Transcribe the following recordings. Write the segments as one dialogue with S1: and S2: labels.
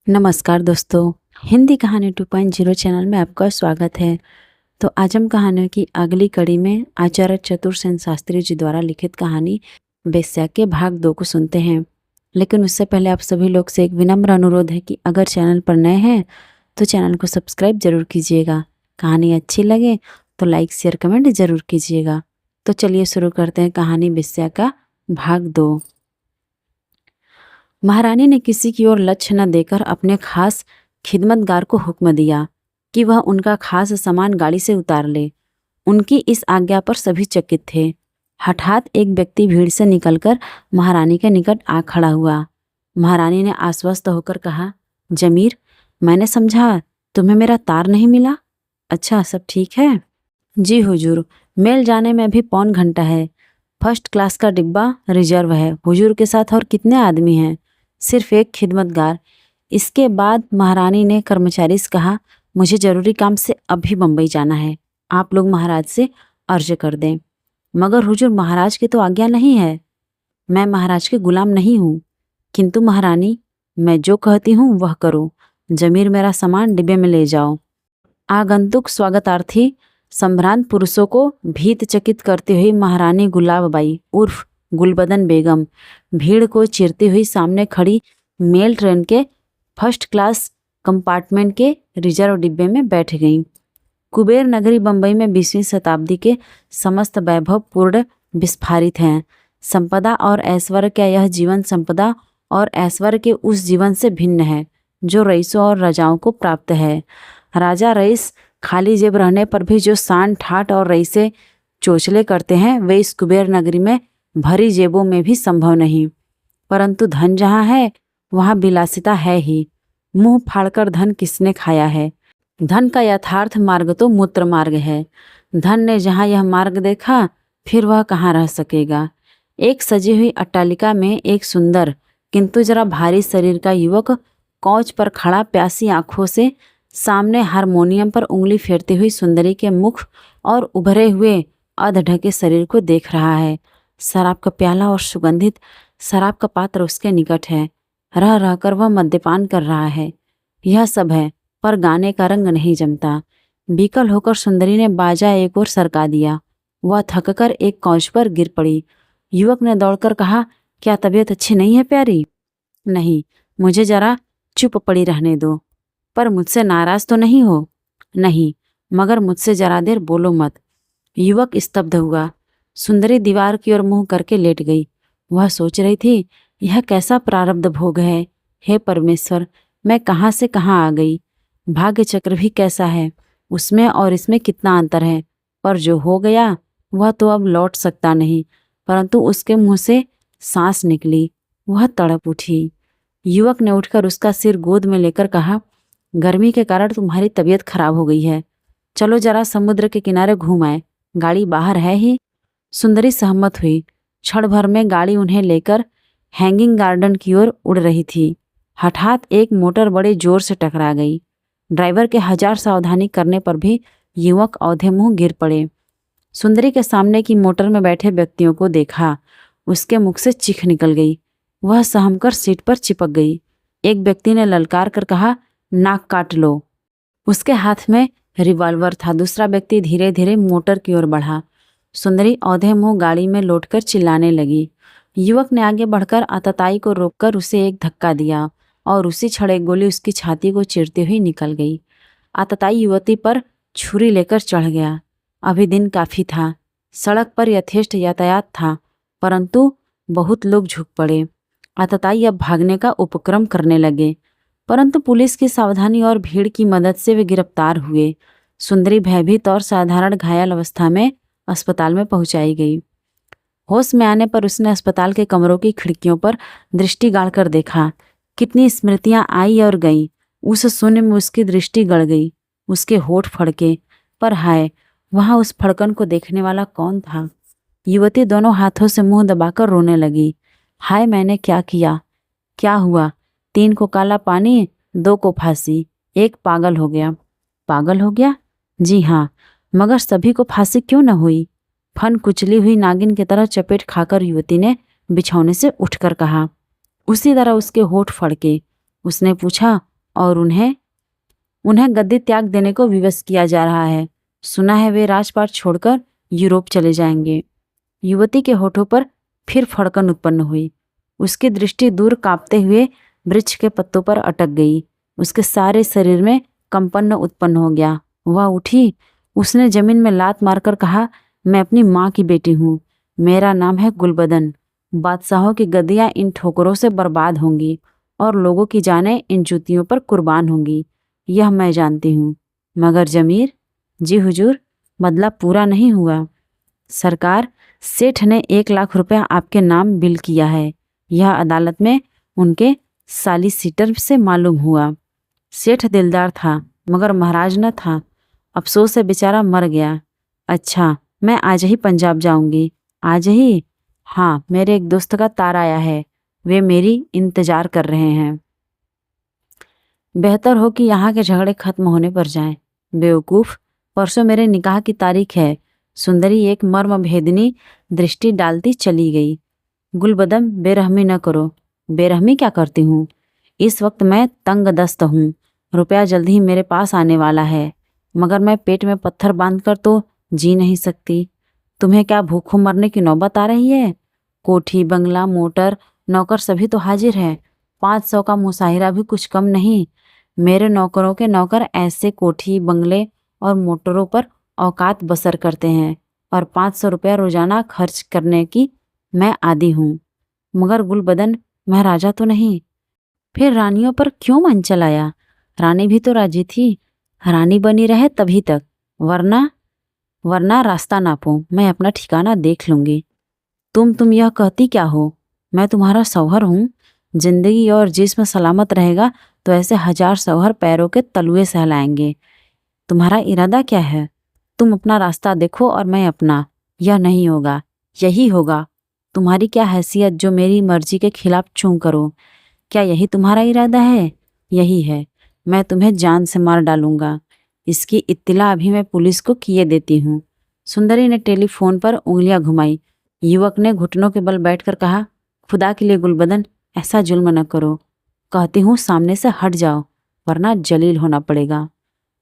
S1: नमस्कार दोस्तों, हिंदी कहानी 2.0 चैनल में आपका स्वागत है। तो आज हम कहानियों की अगली कड़ी में आचार्य चतुर सेन शास्त्री जी द्वारा लिखित कहानी बेश्या के भाग 2 को सुनते हैं। लेकिन उससे पहले आप सभी लोग से एक विनम्र अनुरोध है कि अगर चैनल पर नए हैं तो चैनल को सब्सक्राइब जरूर कीजिएगा। कहानी अच्छी लगे तो लाइक शेयर कमेंट जरूर कीजिएगा। तो चलिए शुरू करते हैं कहानी बेश्या का भाग 2। महारानी ने किसी की ओर लक्ष्य न देकर अपने खास खिदमतगार को हुक्म दिया कि वह उनका खास सामान गाड़ी से उतार ले। उनकी इस आज्ञा पर सभी चकित थे। हठात एक व्यक्ति भीड़ से निकलकर महारानी के निकट आ खड़ा हुआ। महारानी ने आश्वस्त होकर कहा, जमीर, मैंने समझा तुम्हें मेरा तार नहीं मिला। अच्छा, सब ठीक है? जी हुजूर, मेल जाने में अभी पौन घंटा है। फर्स्ट क्लास का डिब्बा रिजर्व है। हुजूर के साथ और कितने आदमी हैं? सिर्फ एक खिदमतगार। इसके बाद महारानी ने कर्मचारी से कहा, मुझे जरूरी काम से अभी बम्बई जाना है। आप लोग महाराज से अर्ज कर दें। मगर हुजूर, महाराज की तो आज्ञा नहीं है। मैं महाराज के गुलाम नहीं हूँ। किंतु महारानी, मैं जो कहती हूँ वह करो। जमीर, मेरा सामान डिब्बे में ले जाओ। आगंतुक स्वागतार्थी संभ्रांत पुरुषों को भीत चकित करती हुई महारानी गुलाबबाई उर्फ गुलबदन बेगम भीड़ को चीरती हुई सामने खड़ी मेल ट्रेन के फर्स्ट क्लास कंपार्टमेंट के रिजर्व डिब्बे में बैठ गईं। कुबेर नगरी बंबई में 20वीं शताब्दी के समस्त वैभव पूर्ण विस्फारित हैं। संपदा और ऐश्वर्य का यह जीवन संपदा और ऐश्वर्य के उस जीवन से भिन्न है जो रईसों और राजाओं को प्राप्त है। राजा रईस खाली जेब रहने पर भी जो शान ठाट और रईसे चोचले करते हैं वे इस कुबेर नगरी में भरी जेबों में भी संभव नहीं। परंतु धन जहाँ है वहाँ विलासिता है ही। मुंह फाड़कर धन किसने खाया है? धन का यथार्थ मार्ग तो मूत्र मार्ग है। धन ने जहाँ यह मार्ग देखा फिर वह कहाँ रह सकेगा। एक सजी हुई अट्टालिका में एक सुंदर किंतु जरा भारी शरीर का युवक कौच पर खड़ा प्यासी आंखों से सामने हारमोनियम पर उंगली फेरती हुई सुंदरी के मुख और उभरे हुए अधढके शरीर को देख रहा है। शराब का प्याला और सुगंधित शराब का पात्र उसके निकट है। रह रहकर वह मद्यपान कर रहा है। यह सब है, पर गाने का रंग नहीं जमता। बिकल होकर सुंदरी ने बाजा एक ओर सरका दिया। वह थककर एक कौच पर गिर पड़ी। युवक ने दौड़कर कहा, क्या तबीयत अच्छी नहीं है प्यारी? नहीं, मुझे जरा चुप पड़ी रहने दो। पर मुझसे नाराज तो नहीं हो? नहीं, मगर मुझसे जरा देर बोलो मत। युवक स्तब्ध हुआ। सुंदरी दीवार की ओर मुंह करके लेट गई। वह सोच रही थी, यह कैसा प्रारब्ध भोग है। हे परमेश्वर, मैं कहाँ से कहाँ आ गई। भाग्य चक्र भी कैसा है, उसमें और इसमें कितना अंतर है। पर जो हो गया वह तो अब लौट सकता नहीं। परंतु उसके मुंह से सांस निकली। वह तड़प उठी। युवक ने उठकर उसका सिर गोद में लेकर कहा, गर्मी के कारण तुम्हारी तबीयत खराब हो गई है। चलो जरा समुद्र के किनारे घूम आए, गाड़ी बाहर है ही। सुंदरी सहमत हुई। क्षण भर में गाड़ी उन्हें लेकर हैंगिंग गार्डन की ओर उड़ रही थी। हठात एक मोटर बड़े जोर से टकरा गई। ड्राइवर के 1000 सावधानी करने पर भी युवक औधे मुंह गिर पड़े। सुंदरी के सामने की मोटर में बैठे व्यक्तियों को देखा। उसके मुख से चीख निकल गई। वह सहमकर सीट पर चिपक गई। एक व्यक्ति ने ललकार कर कहा, नाक काट लो। उसके हाथ में रिवॉल्वर था। दूसरा व्यक्ति धीरे धीरे मोटर की ओर बढ़ा। सुंदरी औधे मुंह गाड़ी में लौटकर चिल्लाने लगी। युवक ने आगे बढ़कर आतताई को रोककर उसे एक धक्का दिया और उसी क्षण एक गोली उसकी छाती को चीरती हुई निकल गई। आतताई युवती पर छुरी लेकर चढ़ गया। अभी दिन काफी था। सड़क पर यथेष्ट यातायात था, परंतु बहुत लोग झुक पड़े। आतताई अब भागने का उपक्रम करने लगे, परंतु पुलिस की सावधानी और भीड़ की मदद से वे गिरफ्तार हुए। सुंदरी भयभीत और साधारण घायल अवस्था में अस्पताल में पहुंचाई गई। होश में आने पर उसने अस्पताल के कमरों की खिड़कियों पर दृष्टि गाड़कर देखा। कितनी स्मृतियां आई और गईं। उस शून्य में उसकी दृष्टि गड़ गई। उसके होठ फड़के। पर हाय, वहां उस फड़कन को देखने वाला कौन था? युवती दोनों हाथों से मुंह दबाकर रोने लगी। हाय, मैंने क्या किया? क्या हुआ? 3 को काला पानी, 2 को फांसी। एक पागल हो गया। पागल हो गया? जी हाँ, मगर सभी को फांसी क्यों न हुई? फन कुचली हुई नागिन की तरह चपेट खाकर युवती ने बिछौने से उठकर कहा। उसी तरह उसके होठ फड़के। उसने पूछा, और उन्हें गद्दी त्याग देने को विवश किया जा रहा है। सुना है वे राजपाट छोड़कर यूरोप चले जाएंगे। युवती के होठों पर फिर फड़कन उत्पन्न हुई। उसकी दृष्टि दूर कांपते हुए वृक्ष के पत्तों पर अटक गई। उसके सारे शरीर में कंपन उत्पन्न हो गया। वह उठी। उसने जमीन में लात मारकर कहा, मैं अपनी माँ की बेटी हूँ। मेरा नाम है गुलबदन। बादशाहों की गद्दियाँ इन ठोकरों से बर्बाद होंगी और लोगों की जानें इन जूतियों पर कुर्बान होंगी, यह मैं जानती हूँ। मगर जमीर, जी हुजूर, बदला पूरा नहीं हुआ। सरकार, सेठ ने 1 लाख रुपया आपके नाम बिल किया है। यह अदालत में उनके सॉलिसिटर से मालूम हुआ। सेठ दिलदार था मगर महाराज न था। अफसोस से बेचारा मर गया। अच्छा, मैं आज ही पंजाब जाऊंगी। आज ही? हाँ, मेरे एक दोस्त का तार आया है। वे मेरी इंतजार कर रहे हैं। बेहतर हो कि यहाँ के झगड़े खत्म होने पर जाएं। बेवकूफ़, परसों मेरे निकाह की तारीख है। सुंदरी एक मर्म भेदनी दृष्टि डालती चली गई। गुलबदन, बेरहमी न करो। बेरहमी क्या करती हूँ? इस वक्त मैं तंग दस्त हूँ। रुपया जल्द ही मेरे पास आने वाला है, मगर मैं पेट में पत्थर बांधकर तो जी नहीं सकती। तुम्हें क्या भूखों मरने की नौबत आ रही है? कोठी, बंगला, मोटर, नौकर सभी तो हाजिर है। 500 का मुसाहिरा भी कुछ कम नहीं। मेरे नौकरों के नौकर ऐसे कोठी, बंगले और मोटरों पर औकात बसर करते हैं और 500 रुपया रोजाना खर्च करने की मैं आदी हूँ। मगर गुलबदन, मैं राजा तो नहीं। फिर रानियों पर क्यों मन चलाया? रानी भी तो राजी थी। रानी बनी रहे तभी तक, वरना रास्ता नापो, मैं अपना ठिकाना देख लूंगी। तुम यह कहती क्या हो? मैं तुम्हारा शौहर हूँ। जिंदगी और जिस्म सलामत रहेगा तो ऐसे 1000 शौहर पैरों के तलुए सहलाएंगे। तुम्हारा इरादा क्या है? तुम अपना रास्ता देखो और मैं अपना। यह नहीं होगा, यही होगा। तुम्हारी क्या हैसियत जो मेरी मर्जी के खिलाफ चूं करो? क्या यही तुम्हारा इरादा है? यही है। मैं तुम्हें जान से मार डालूंगा। इसकी इत्तिला अभी मैं पुलिस को किए देती हूँ। सुंदरी ने टेलीफोन पर उंगलियां घुमाई। युवक ने घुटनों के बल बैठकर कहा, खुदा के लिए गुलबदन, ऐसा जुल्म न करो। कहती हूँ सामने से हट जाओ, वरना जलील होना पड़ेगा।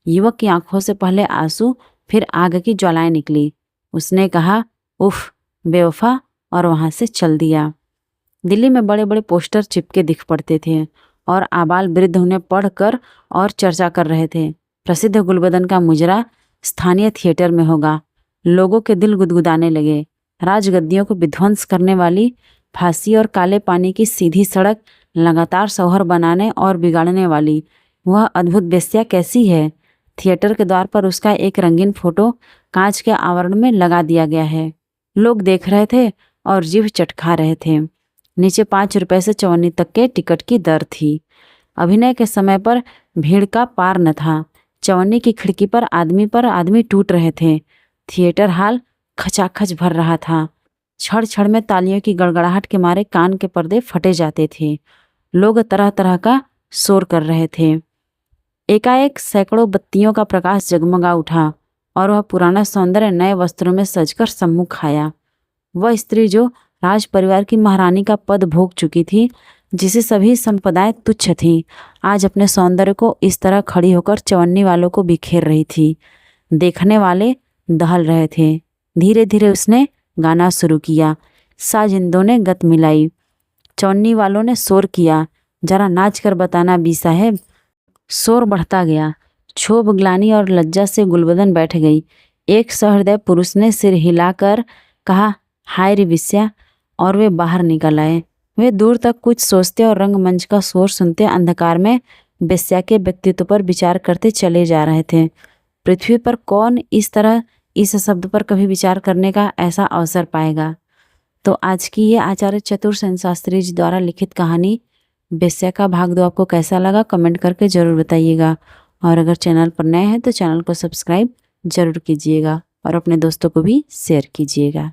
S1: युवक की आंखों से पहले आंसू, फिर आग की ज्वालाएं निकली। उसने कहा, उफ बेवफा, और वहां से चल दिया। दिल्ली में बड़े बड़े पोस्टर चिपके दिख पड़ते थे और आबाल वृद्ध उन्हें पढ़कर और चर्चा कर रहे थे। प्रसिद्ध गुलबदन का मुजरा स्थानीय थिएटर में होगा। लोगों के दिल गुदगुदाने लगे। राजगद्दियों को विध्वंस करने वाली फांसी और काले पानी की सीधी सड़क लगातार शौहर बनाने और बिगाड़ने वाली वह अद्भुत बेस्या कैसी है? थिएटर के द्वार पर उसका एक रंगीन फोटो कांच के आवरण में लगा दिया गया है। लोग देख रहे थे और जीभ चटका रहे थे। नीचे 5 रुपए से 54 तक के टिकट की दर थी। अभिनय के समय पर भीड़ का पार न था। 54 की खिड़की पर आदमी टूट रहे थे। थिएटर हॉल खचाखच भर रहा था। छड़ छड़ में तालियों की गड़गड़ाहट के मारे कान के पर्दे फटे जाते थे। लोग तरह तरह का शोर कर रहे थे। एकाएक सैकड़ों बत्तियों का प्रकाश जगमगा उठा और वह पुराना सौंदर्य नए वस्त्रों में सजकर सम्मुख आया। वह स्त्री जो राज परिवार की महारानी का पद भोग चुकी थी, जिसे सभी संपदाएं तुच्छ थीं, आज अपने सौंदर्य को इस तरह खड़ी होकर चवन्नी वालों को बिखेर रही थी। देखने वाले दहल रहे थे। धीरे धीरे उसने गाना शुरू किया। साजिंदों ने गत मिलाई। चवन्नी वालों ने शोर किया, जरा नाच कर बताना बी साहेब। शोर बढ़ता गया। क्षोभ, ग्लानि और लज्जा से गुलबदन बैठ गई। एक सहृदय पुरुष ने सिर हिलाकर कहा, हाय रे विस्या, और वे बाहर निकल आए। वे दूर तक कुछ सोचते और रंगमंच का शोर सुनते अंधकार में बेस्या के व्यक्तित्व पर विचार करते चले जा रहे थे। पृथ्वी पर कौन इस तरह इस शब्द पर कभी विचार करने का ऐसा अवसर पाएगा? तो आज की ये आचार्य चतुर सेन शास्त्री जी द्वारा लिखित कहानी बेस्या का भाग 2 आपको कैसा लगा, कमेंट करके ज़रूर बताइएगा। और अगर चैनल पर नए हैं तो चैनल को सब्सक्राइब ज़रूर कीजिएगा और अपने दोस्तों को भी शेयर कीजिएगा।